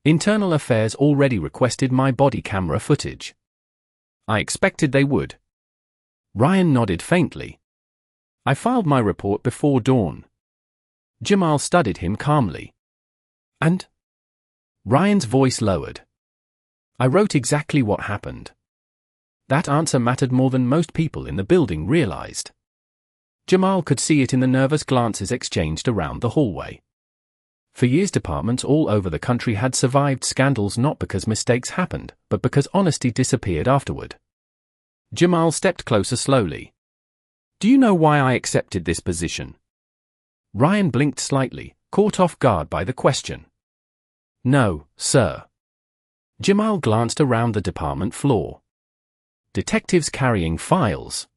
"Internal Affairs already requested my body camera footage." "I expected they would." Ryan nodded faintly. "I filed my report before dawn." Jamal studied him calmly. "And?" Ryan's voice lowered. "I wrote exactly what happened." That answer mattered more than most people in the building realized. Jamal could see it in the nervous glances exchanged around the hallway. For years, departments all over the country had survived scandals not because mistakes happened, but because honesty disappeared afterward. Jamal stepped closer slowly. "Do you know why I accepted this position?" Ryan blinked slightly, caught off guard by the question. "No, sir." Jamal glanced around the department floor. Detectives carrying files.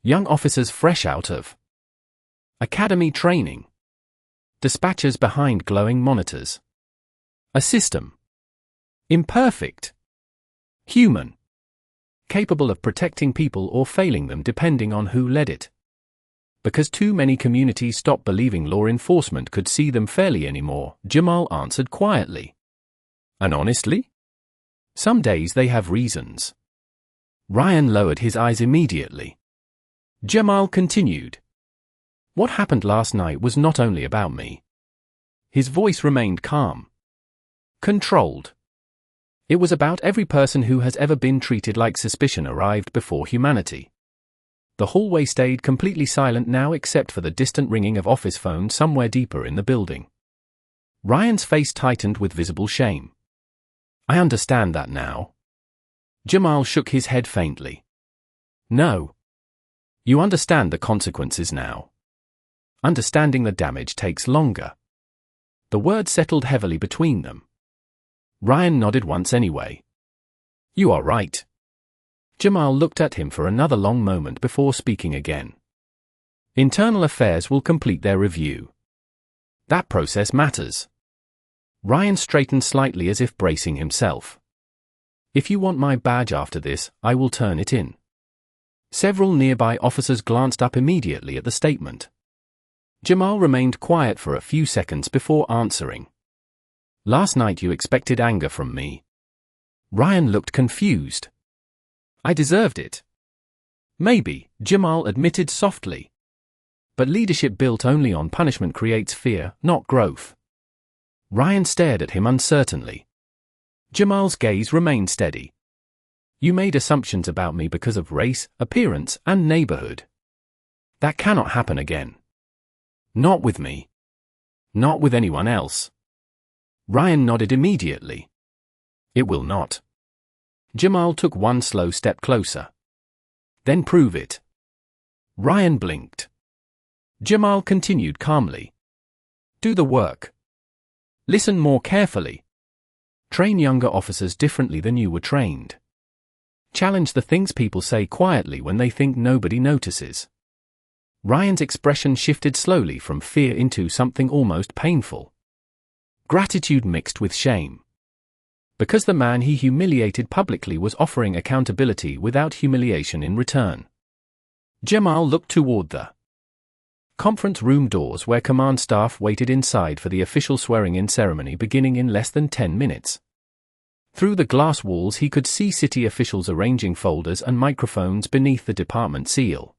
Young officers fresh out of academy training. Dispatchers behind glowing monitors. A system. Imperfect. Human. Capable of protecting people or failing them depending on who led it. Because too many communities stopped believing law enforcement could see them fairly anymore, Jamal answered quietly. "And honestly? Some days they have reasons." Ryan lowered his eyes immediately. Jamal continued. "What happened last night was not only about me." His voice remained calm. Controlled. It was about every person who has ever been treated like suspicion arrived before humanity. The hallway stayed completely silent now except for the distant ringing of office phones somewhere deeper in the building. Ryan's face tightened with visible shame. "I understand that now." Jamal shook his head faintly. "No. You understand the consequences now. Understanding the damage takes longer." The word settled heavily between them. Ryan nodded once anyway. "You are right." Jamal looked at him for another long moment before speaking again. "Internal Affairs will complete their review. That process matters." Ryan straightened slightly as if bracing himself. "If you want my badge after this, I will turn it in." Several nearby officers glanced up immediately at the statement. Jamal remained quiet for a few seconds before answering. "Last night you expected anger from me." Ryan looked confused. "I deserved it." "Maybe," Jamal admitted softly. "But leadership built only on punishment creates fear, not growth." Ryan stared at him uncertainly. Jamal's gaze remained steady. "You made assumptions about me because of race, appearance, and neighborhood. That cannot happen again. Not with me. Not with anyone else." Ryan nodded immediately. "It will not." Jamal took one slow step closer. "Then prove it." Ryan blinked. Jamal continued calmly. "Do the work. Listen more carefully. Train younger officers differently than you were trained. Challenge the things people say quietly when they think nobody notices." Ryan's expression shifted slowly from fear into something almost painful. Gratitude mixed with shame. Because the man he humiliated publicly was offering accountability without humiliation in return. Jamal looked toward the conference room doors where command staff waited inside for the official swearing-in ceremony beginning in less than 10 minutes. Through the glass walls he could see city officials arranging folders and microphones beneath the department seal.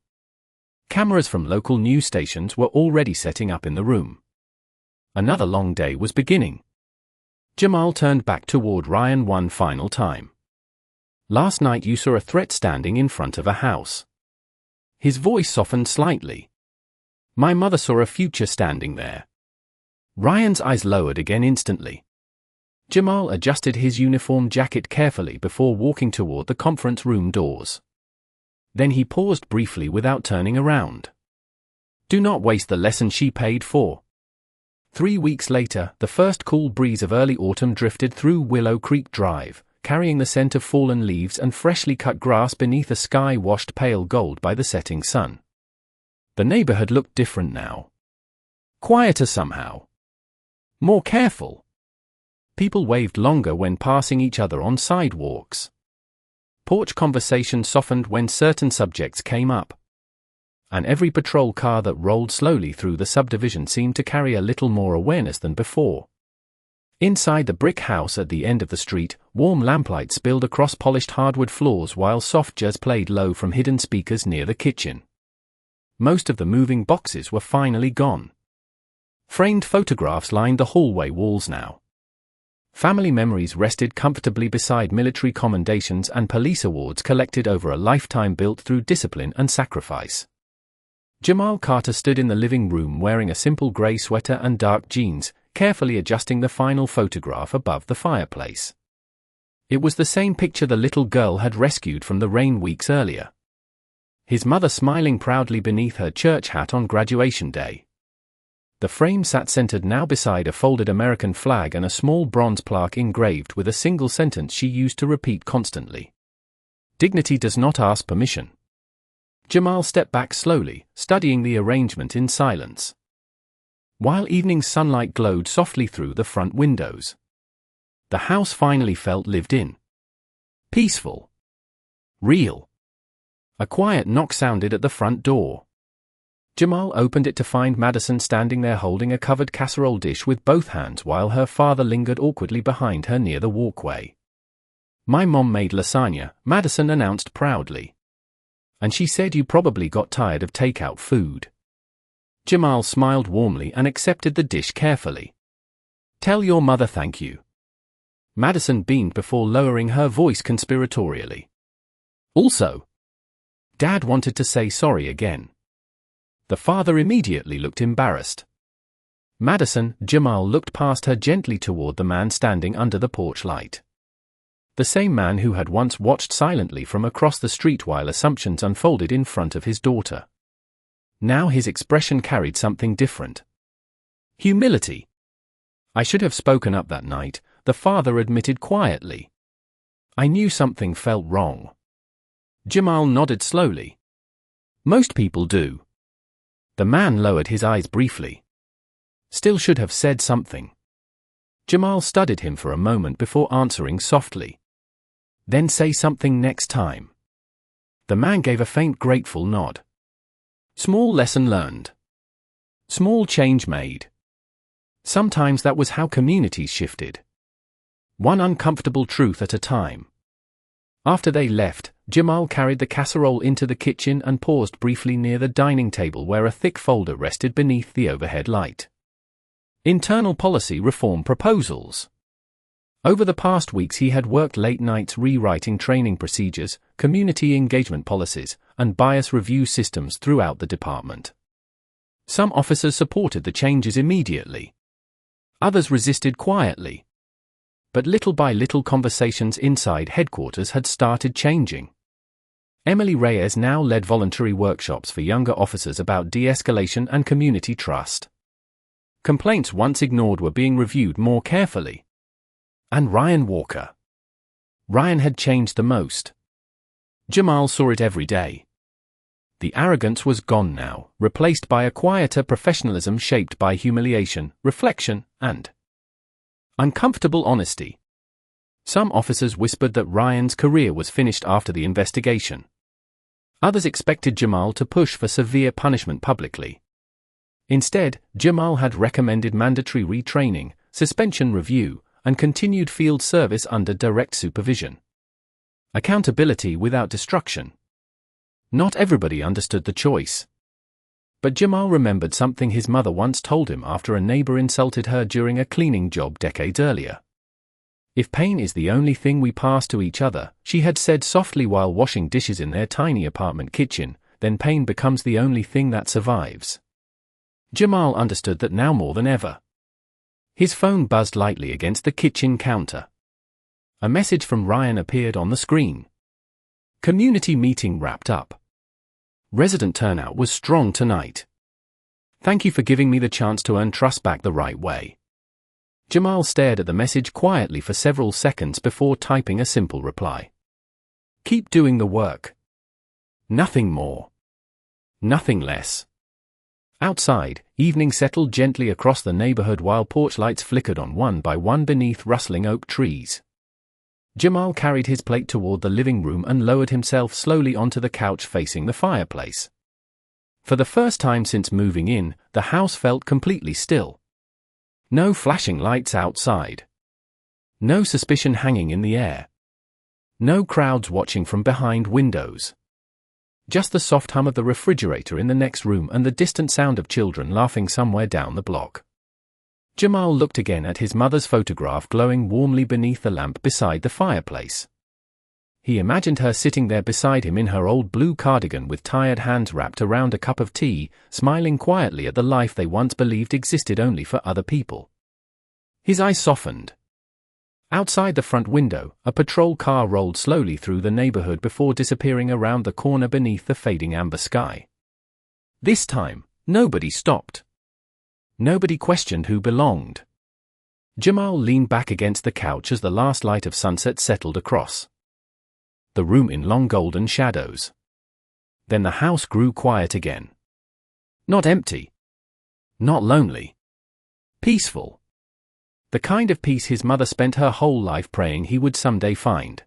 Cameras from local news stations were already setting up in the room. Another long day was beginning. Jamal turned back toward Ryan one final time. Last night you saw a threat standing in front of a house. His voice softened slightly. My mother saw a future standing there. Ryan's eyes lowered again instantly. Jamal adjusted his uniform jacket carefully before walking toward the conference room doors. Then he paused briefly without turning around. Do not waste the lesson she paid for. 3 weeks later, the first cool breeze of early autumn drifted through Willow Creek Drive, carrying the scent of fallen leaves and freshly cut grass beneath a sky washed pale gold by the setting sun. The neighborhood looked different now. Quieter somehow. More careful. People waved longer when passing each other on sidewalks. Porch conversation softened when certain subjects came up. And every patrol car that rolled slowly through the subdivision seemed to carry a little more awareness than before. Inside the brick house at the end of the street, warm lamplight spilled across polished hardwood floors while soft jazz played low from hidden speakers near the kitchen. Most of the moving boxes were finally gone. Framed photographs lined the hallway walls now. Family memories rested comfortably beside military commendations and police awards collected over a lifetime built through discipline and sacrifice. Jamal Carter stood in the living room wearing a simple gray sweater and dark jeans, carefully adjusting the final photograph above the fireplace. It was the same picture the little girl had rescued from the rain weeks earlier. His mother smiling proudly beneath her church hat on graduation day. The frame sat centered now beside a folded American flag and a small bronze plaque engraved with a single sentence she used to repeat constantly. Dignity does not ask permission. Jamal stepped back slowly, studying the arrangement in silence. While evening sunlight glowed softly through the front windows, the house finally felt lived in. Peaceful. Real. A quiet knock sounded at the front door. Jamal opened it to find Madison standing there holding a covered casserole dish with both hands while her father lingered awkwardly behind her near the walkway. My mom made lasagna, Madison announced proudly. And she said you probably got tired of takeout food. Jamal smiled warmly and accepted the dish carefully. Tell your mother thank you. Madison beamed before lowering her voice conspiratorially. Also, Dad wanted to say sorry again. The father immediately looked embarrassed. Madison, Jamal looked past her gently toward the man standing under the porch light. The same man who had once watched silently from across the street while assumptions unfolded in front of his daughter. Now his expression carried something different. Humility. I should have spoken up that night, the father admitted quietly. I knew something felt wrong. Jamal nodded slowly. Most people do. The man lowered his eyes briefly. Still should have said something. Jamal studied him for a moment before answering softly. Then say something next time. The man gave a faint grateful nod. Small lesson learned. Small change made. Sometimes that was how communities shifted. One uncomfortable truth at a time. After they left, Jamal carried the casserole into the kitchen and paused briefly near the dining table where a thick folder rested beneath the overhead light. Internal policy reform proposals. Over the past weeks he had worked late nights rewriting training procedures, community engagement policies, and bias review systems throughout the department. Some officers supported the changes immediately. Others resisted quietly. But little by little conversations inside headquarters had started changing. Emily Reyes now led voluntary workshops for younger officers about de-escalation and community trust. Complaints once ignored were being reviewed more carefully. And Ryan Walker. Ryan had changed the most. Jamal saw it every day. The arrogance was gone now, replaced by a quieter professionalism shaped by humiliation, reflection, and uncomfortable honesty. Some officers whispered that Ryan's career was finished after the investigation. Others expected Jamal to push for severe punishment publicly. Instead, Jamal had recommended mandatory retraining, suspension review, and continued field service under direct supervision. Accountability without destruction. Not everybody understood the choice. But Jamal remembered something his mother once told him after a neighbor insulted her during a cleaning job decades earlier. If pain is the only thing we pass to each other, she had said softly while washing dishes in their tiny apartment kitchen, then pain becomes the only thing that survives. Jamal understood that now more than ever. His phone buzzed lightly against the kitchen counter. A message from Ryan appeared on the screen. Community meeting wrapped up. Resident turnout was strong tonight. Thank you for giving me the chance to earn trust back the right way. Jamal stared at the message quietly for several seconds before typing a simple reply. Keep doing the work. Nothing more. Nothing less. Outside, evening settled gently across the neighborhood while porch lights flickered on one by one beneath rustling oak trees. Jamal carried his plate toward the living room and lowered himself slowly onto the couch facing the fireplace. For the first time since moving in, the house felt completely still. No flashing lights outside. No suspicion hanging in the air. No crowds watching from behind windows. Just the soft hum of the refrigerator in the next room and the distant sound of children laughing somewhere down the block. Jamal looked again at his mother's photograph glowing warmly beneath the lamp beside the fireplace. He imagined her sitting there beside him in her old blue cardigan with tired hands wrapped around a cup of tea, smiling quietly at the life they once believed existed only for other people. His eyes softened. Outside the front window, a patrol car rolled slowly through the neighborhood before disappearing around the corner beneath the fading amber sky. This time, nobody stopped. Nobody questioned who belonged. Jamal leaned back against the couch as the last light of sunset settled across the room in long golden shadows. Then the house grew quiet again. Not empty. Not lonely. Peaceful. The kind of peace his mother spent her whole life praying he would someday find.